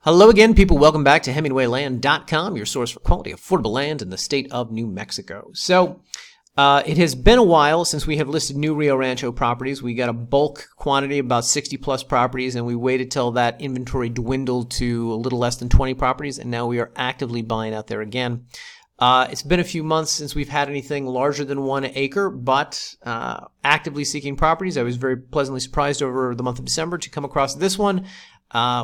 Hello again, people. Welcome back to HemingwayLand.com, your source for quality, affordable land in the state of New Mexico. So, it has been a while since we have listed new Rio Rancho properties. We got a bulk quantity, about 60 plus properties, and we waited till that inventory dwindled to a little less than 20 properties, and now we are actively buying out there again. It's been a few months since we've had anything larger than 1 acre, but actively seeking properties. I was very pleasantly surprised over the month of December to come across this one,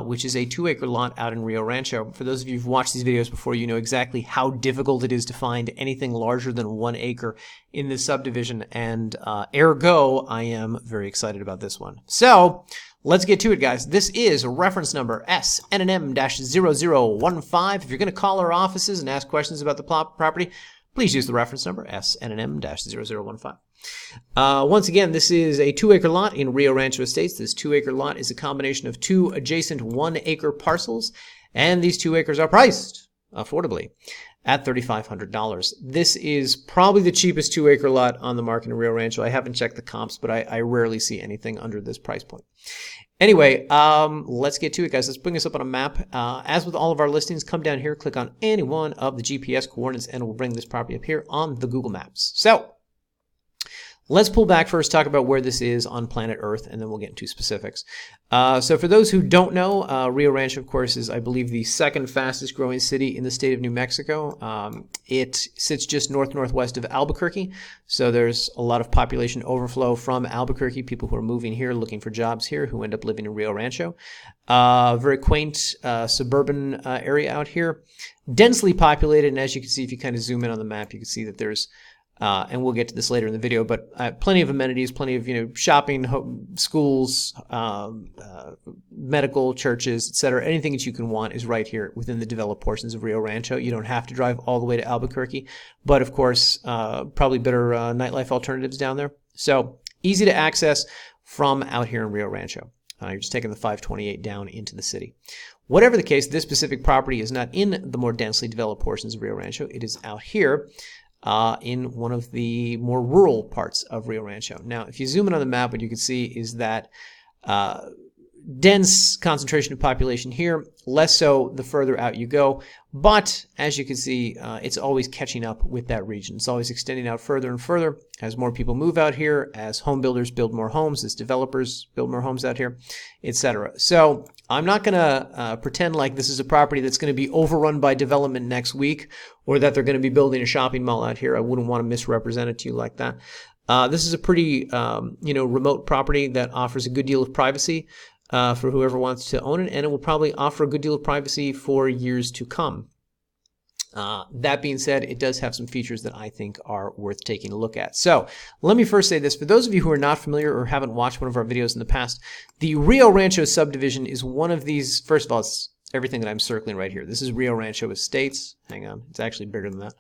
which is a 2-acre lot out in Rio Rancho. For those of you who've watched these videos before, you know exactly how difficult it is to find anything larger than 1 acre in this subdivision, and ergo, I am very excited about this one. So, let's get to it, guys. This is reference number SNNM-0015. If you're going to call our offices and ask questions about the property, please use the reference number SNNM-0015. Once again, this is a 2-acre lot in Rio Rancho Estates. This 2-acre lot is a combination of 2 adjacent 1-acre parcels, and these 2 acres are priced affordably at $3,500. This is probably the cheapest 2-acre lot on the market in Rio Rancho. I haven't checked the comps, but I rarely see anything under this price point. Anyway, let's get to it, guys. Let's bring this up on a map. As with all of our listings, come down here, click on any one of the GPS coordinates, and we'll bring this property up here on the Google Maps. So, let's pull back first, talk about where this is on planet Earth, and then we'll get into specifics. So for those who don't know, Rio Rancho, of course, is, I believe, the 2nd fastest growing city in the state of New Mexico. It sits just northwest of Albuquerque, so there's a lot of population overflow from Albuquerque, people who are moving here, looking for jobs here, who end up living in Rio Rancho. Very quaint suburban area out here, densely populated, and as you can see, if you kind of zoom in on the map, you can see that there's and we'll get to this later in the video, but plenty of amenities, plenty of shopping, schools, medical, churches, etc. Anything that you can want is right here within the developed portions of Rio Rancho. You don't have to drive all the way to Albuquerque, but of course, probably better nightlife alternatives down there. So easy to access from out here in Rio Rancho. You're just taking the 528 down into the city. Whatever the case, this specific property is not in the more densely developed portions of Rio Rancho. It is out here. In one of the more rural parts of Rio Rancho. Now, if you zoom in on the map, what you can see is that dense concentration of population here, less so the further out you go, but as you can see, it's always catching up with that region. It's always extending out further and further as more people move out here, as home builders build more homes, as developers build more homes out here, etc. So I'm not going to pretend like this is a property that's going to be overrun by development next week, or that they're going to be building a shopping mall out here. I wouldn't want to misrepresent it to you like that. This is a pretty remote property that offers a good deal of privacy for whoever wants to own it, and it will probably offer a good deal of privacy for years to come. That being said, it does have some features that I think are worth taking a look at. So let me first say this. For those of you who are not familiar or haven't watched one of our videos in the past, the Rio Rancho subdivision is one of these. First of all, it's everything that I'm circling right here. This is Rio Rancho Estates. Hang on. It's actually bigger than that.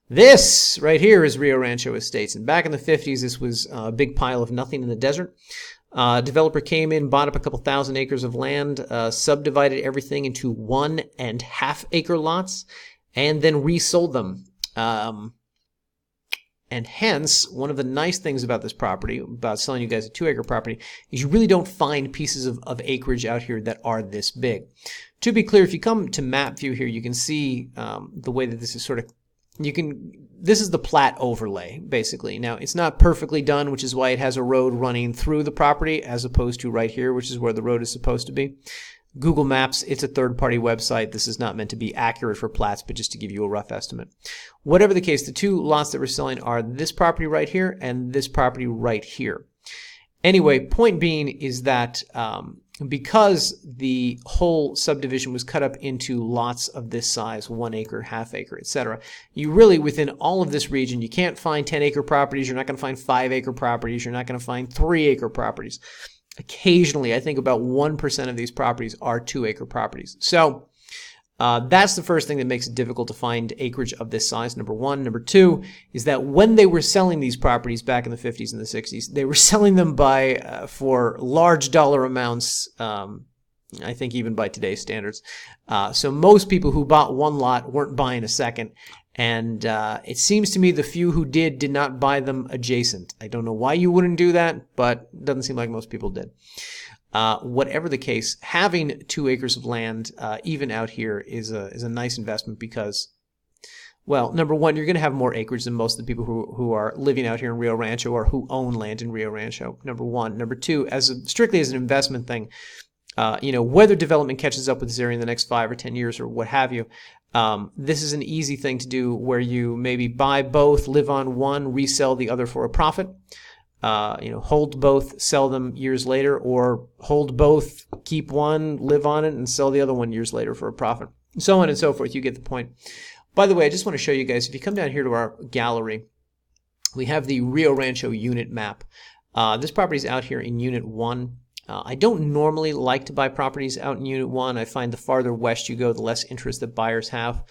This right here is Rio Rancho Estates. And back in the 50s, this was a big pile of nothing in the desert. Developer came in, bought up a couple thousand acres of land, subdivided everything into 1.5 acre lots, and then resold them. And hence, one of the nice things about this property, about selling you guys a 2-acre property, is you really don't find pieces of acreage out here that are this big. To be clear, if you come to map view here, you can see the way that this is sort of, this is the plat overlay, basically. Now, it's not perfectly done, which is why it has a road running through the property, as opposed to right here, which is where the road is supposed to be. Google Maps, it's a third-party website. This is not meant to be accurate for plats, but just to give you a rough estimate. Whatever the case, the 2 lots that we're selling are this property right here and this property right here. Anyway, point being is that because the whole subdivision was cut up into lots of this size, 1 acre, half acre, etc., you really, within all of this region, you can't find 10-acre properties, you're not going to find 5-acre properties, you're not going to find 3-acre properties. Occasionally, I think about 1% of these properties are 2-acre properties. So that's the first thing that makes it difficult to find acreage of this size, number one. Number two is that when they were selling these properties back in the 50s and the 60s, they were selling them for large dollar amounts, I think even by today's standards. So most people who bought one lot weren't buying a second. And it seems to me the few who did not buy them adjacent. I don't know why you wouldn't do that, but it doesn't seem like most people did. Whatever the case, having 2 acres of land, even out here, is a nice investment because, well, number one, you're going to have more acreage than most of the people who are living out here in Rio Rancho or who own land in Rio Rancho. Number one. Number two, strictly as an investment thing, whether development catches up with this area in the next 5 or 10 years or what have you, this is an easy thing to do where you maybe buy both, live on one, resell the other for a profit. Hold both, sell them years later, or hold both, keep one, live on it, and sell the other one years later for a profit. So on and so forth. You get the point. By the way, I just want to show you guys, if you come down here to our gallery, we have the Rio Rancho unit map. This property is out here in Unit 1. I don't normally like to buy properties out in Unit 1. I find the farther west you go, the less interest that buyers have.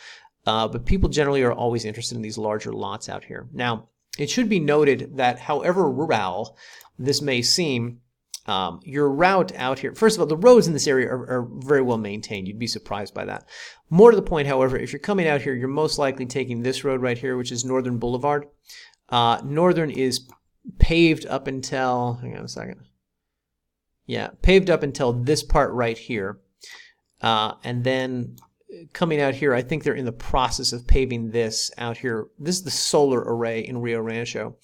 But people generally are always interested in these larger lots out here. Now, it should be noted that however rural this may seem, your route out here, first of all, the roads in this area are very well maintained. You'd be surprised by that. More to the point, however, if you're coming out here, you're most likely taking this road right here, which is Northern Boulevard. Northern is paved up until, hang on a second. Yeah, paved up until this part right here. And then coming out here, I think they're in the process of paving this out here. This is the solar array in Rio Rancho.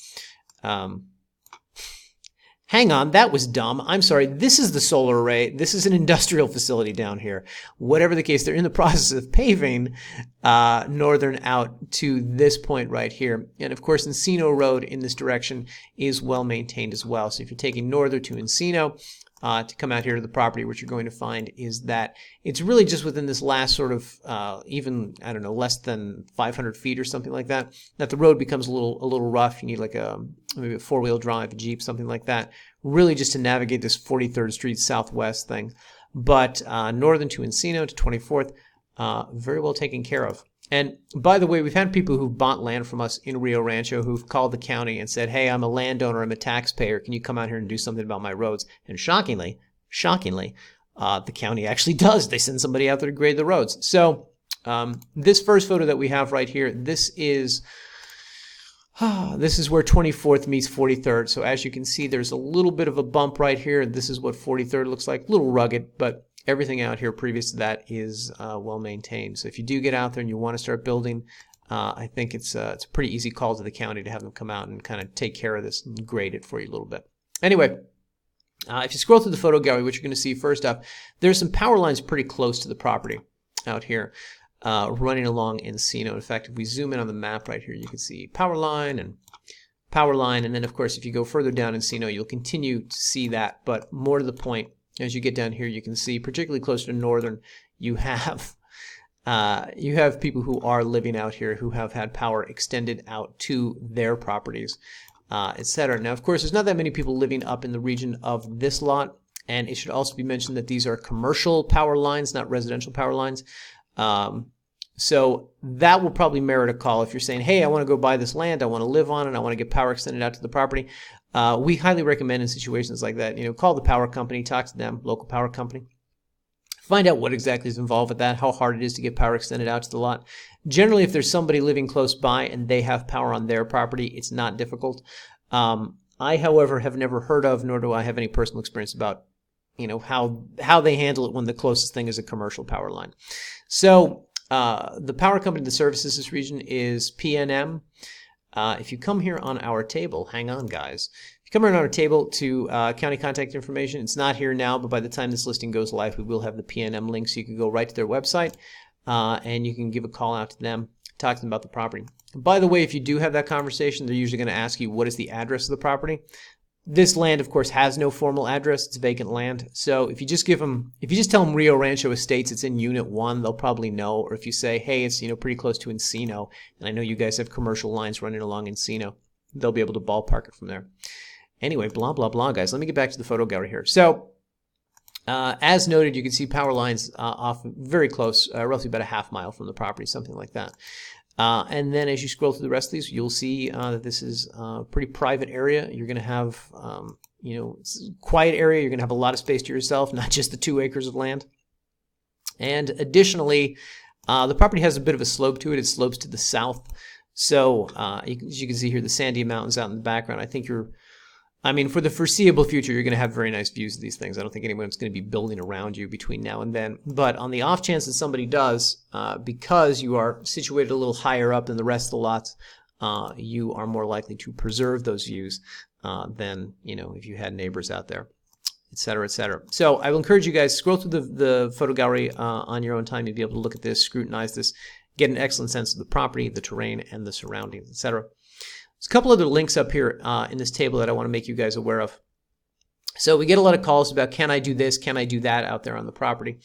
Hang on, that was dumb. I'm sorry. This is the solar array. This is an industrial facility down here. Whatever the case, they're in the process of paving Northern out to this point right here. And of course, Encino Road in this direction is well maintained as well. So if you're taking Northern to Encino, to come out here to the property, what you're going to find is that it's really just within this last sort of even, I don't know, less than 500 feet or something like that, that the road becomes a little rough. You need like maybe a 4-wheel drive, a Jeep, something like that, really just to navigate this 43rd Street Southwest thing. But Northern to Encino to 24th, very well taken care of. And by the way, we've had people who've bought land from us in Rio Rancho who've called the county and said, hey, I'm a landowner, I'm a taxpayer, can you come out here and do something about my roads? And shockingly, the county actually does. They send somebody out there to grade the roads. So this first photo that we have right here, this is where 24th meets 43rd. So as you can see, there's a little bit of a bump right here. This is what 43rd looks like, a little rugged, but everything out here previous to that is well maintained. So if you do get out there and you want to start building, I think it's a pretty easy call to the county to have them come out and kind of take care of this and grade it for you a little bit. Anyway, if you scroll through the photo gallery, what you're going to see first up, there's some power lines pretty close to the property out here running along Encino. In fact, if we zoom in on the map right here, you can see power line, and then of course if you go further down Encino, you'll continue to see that. But more to the point, as you get down here, you can see, particularly closer to Northern, you have people who are living out here who have had power extended out to their properties, etc. Now, of course, there's not that many people living up in the region of this lot, and it should also be mentioned that these are commercial power lines, not residential power lines. So that will probably merit a call if you're saying, hey, I want to go buy this land, I want to live on it, I want to get power extended out to the property. We highly recommend in situations like that, call the power company, talk to them, local power company. Find out what exactly is involved with that, how hard it is to get power extended out to the lot. Generally, if there's somebody living close by and they have power on their property, it's not difficult. I, however, have never heard of, nor do I have any personal experience about, how they handle it when the closest thing is a commercial power line. So the power company that services this region is PNM. If you come here on our table, hang on, guys. If you come here on our table to county contact information, it's not here now, but by the time this listing goes live, we will have the PNM link, so you can go right to their website and you can give a call out to them, talk to them about the property. By the way, if you do have that conversation, they're usually going to ask you what is the address of the property. This land, of course, has no formal address. It's vacant land. So if you just tell them Rio Rancho Estates, it's in Unit 1, they'll probably know. Or if you say, hey, it's pretty close to Encino, and I know you guys have commercial lines running along Encino, they'll be able to ballpark it from there. Anyway, blah, blah, blah, guys. Let me get back to the photo gallery here. So as noted, you can see power lines off very close, roughly about a half mile from the property, something like that. And then as you scroll through the rest of these, you'll see that this is a pretty private area. You're going to have, it's a quiet area. You're going to have a lot of space to yourself, not just the 2 acres of land. And additionally, the property has a bit of a slope to it. It slopes to the south. So as you can see here, the Sandy Mountains out in the background. I think I mean, for the foreseeable future, you're going to have very nice views of these things. I don't think anyone's going to be building around you between now and then. But on the off chance that somebody does, because you are situated a little higher up than the rest of the lots, you are more likely to preserve those views than, you know, if you had neighbors out there, et cetera, et cetera. So I will encourage you guys to scroll through the photo gallery on your own time. You'll be able to look at this, scrutinize this, get an excellent sense of the property, the terrain, and the surroundings, et cetera. There's a couple other links up here in this table that I want to make you guys aware of. So we get a lot of calls about, can I do this, can I do that out there on the property?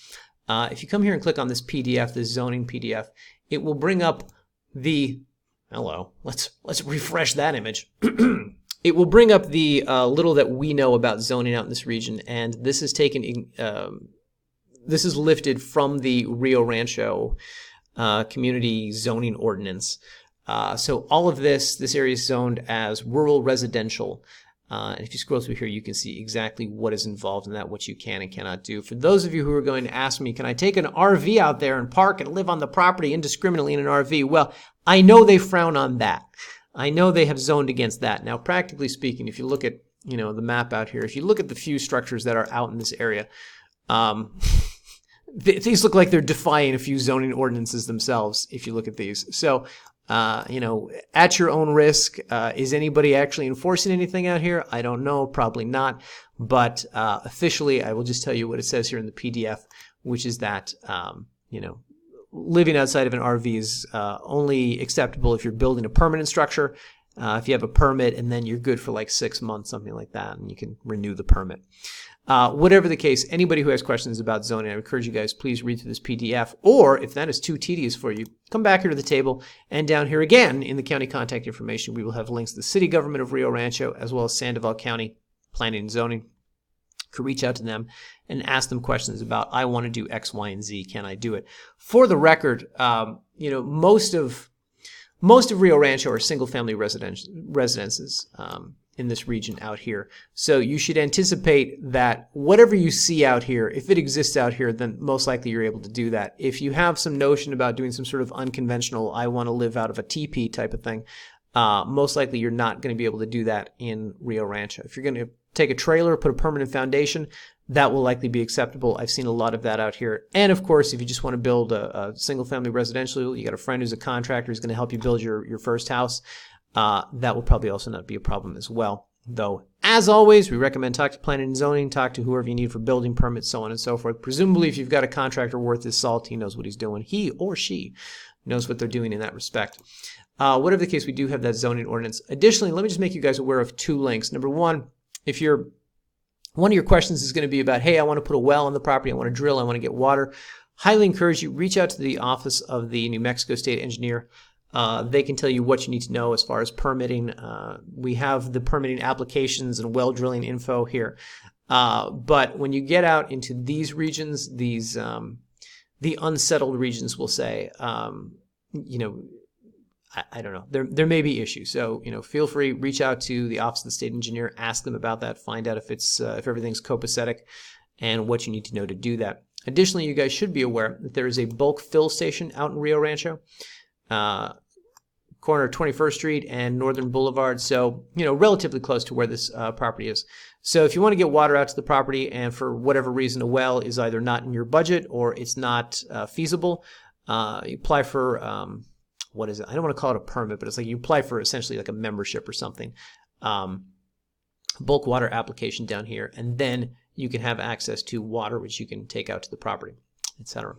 If you come here and click on this PDF, this zoning PDF, it will bring up the, hello, let's refresh that image. It will bring up the little that we know about zoning out in this region, and this is taken, this is lifted from the Rio Rancho community zoning ordinance. So all of this area is zoned as rural residential. And if you scroll through here, you can see exactly what is involved in that, what you can and cannot do. For those of you who are going to ask me, can I take an RV out there and park and live on the property indiscriminately in an RV? Well, I know they frown on that. I know they have zoned against that. Now, practically speaking, if you look at, you know, the map out here, if you look at the few structures that are out in this area, these look like they're defying a few zoning ordinances themselves, if you look at these. So, you know, at your own risk, is anybody actually enforcing anything out here? I don't know, probably not. But officially, I will just tell you what it says here in the PDF, which is that, you know, living outside of an RV is only acceptable if you're building a permanent structure. If you have a permit, and then you're good for like 6 months, something like that, and you can renew the permit. Whatever the case, anybody who has questions about zoning, I encourage you guys, please read through this PDF, or if that is too tedious for you, come back here to the table, and down here again in the county contact information, we will have links to the city government of Rio Rancho, as well as Sandoval County Planning and Zoning. You can reach out to them and ask them questions about, I want to do X, Y, and Z, can I do it? For the record, you know, most of Rio Rancho are single-family residences. In this region out here. So you should anticipate that whatever you see out here, if it exists out here, then most likely you're able to do that. If you have some notion about doing some sort of unconventional, I want to live out of a teepee type of thing, most likely you're not going to be able to do that in Rio Rancho. If you're going to take a trailer, put a permanent foundation, that will likely be acceptable. I've seen a lot of that out here. And of course, if you just want to build a single-family residential, you got a friend who's a contractor who's going to help you build your first house, that will probably also not be a problem as well. Though, as always, we recommend talk to planning and zoning, talk to whoever you need for building permits, so on and so forth. Presumably, if you've got a contractor worth his salt, he knows what he's doing. He or she knows what they're doing in that respect. Whatever the case, we do have that zoning ordinance. Additionally, let me just make you guys aware of 2 links. Number one, if one of your questions is going to be about, hey, I want to put a well on the property, I want to drill, I want to get water, highly encourage you, reach out to the office of the New Mexico State Engineer. They can tell you what you need to know as far as permitting. We have the permitting applications and well drilling info here. But when you get out into these regions, these the unsettled regions, we'll say, you know, I don't know. There may be issues. So, you know, feel free, reach out to the office of the state engineer, ask them about that, find out if it's if everything's copacetic and what you need to know to do that. Additionally, you guys should be aware that there is a bulk fill station out in Rio Rancho. Corner of 21st Street and Northern Boulevard, so, you know, relatively close to where this property is. So if you want to get water out to the property and for whatever reason a well is either not in your budget or it's not feasible, you apply for, what is it? I don't want to call it a permit, but it's like you apply for essentially like a membership or something. Bulk water application down here, and then you can have access to water which you can take out to the property, etc.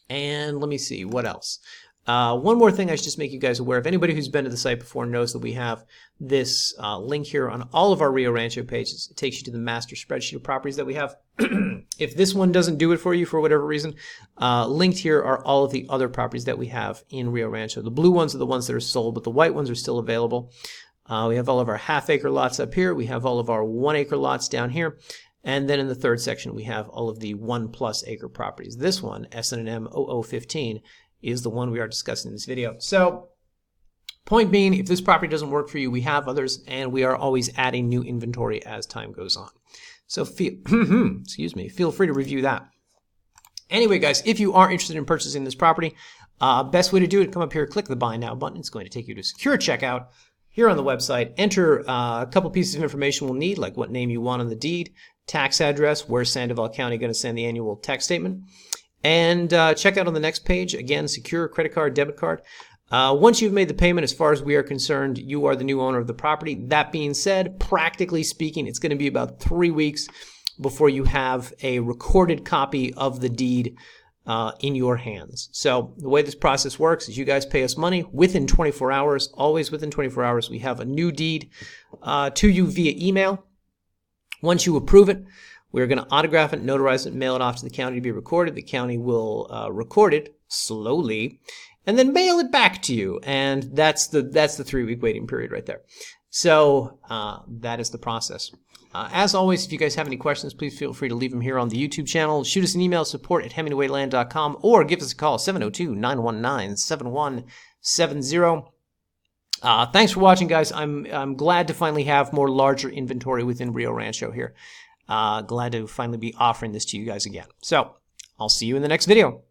And let me see, what else? One more thing I should just make you guys aware of. Anybody who's been to the site before knows that we have this link here on all of our Rio Rancho pages. It takes you to the master spreadsheet of properties that we have. If this one doesn't do it for you for whatever reason, linked here are all of the other properties that we have in Rio Rancho. The blue ones are the ones that are sold, but the white ones are still available. We have all of our half-acre lots up here. We have all of our 1-acre lots down here. And then in the third section, we have all of the 1+ acre properties. This one, SNM 0015, is the one we are discussing in this video. So, point being, if this property doesn't work for you, we have others, and we are always adding new inventory as time goes on. So excuse me, feel free to review that. Anyway, guys, if you are interested in purchasing this property, best way to do it, come up here, click the Buy Now button. It's going to take you to secure checkout. here on the website, enter a couple pieces of information we'll need, like what name you want on the deed, tax address, where's Sandoval County going to send the annual tax statement, and check out on the next page, again, secure credit card, debit card. Once you've made the payment, as far as we are concerned, you are the new owner of the property. That being said, practically speaking, it's going to be about 3 weeks before you have a recorded copy of the deed in your hands. So the way this process works is you guys pay us money within 24 hours, always within 24 hours. We have a new deed to you via email. Once you approve it, we're going to autograph it, notarize it, mail it off to the county to be recorded. The county will record it slowly and then mail it back to you. And that's the 3-week waiting period right there. So that is the process. As always, if you guys have any questions, please feel free to leave them here on the YouTube channel. Shoot us an email, support@hemingwayland.com, or give us a call, 702-919-7170. Thanks for watching, guys. I'm glad to finally have more larger inventory within Rio Rancho here. Glad to finally be offering this to you guys again. So I'll see you in the next video.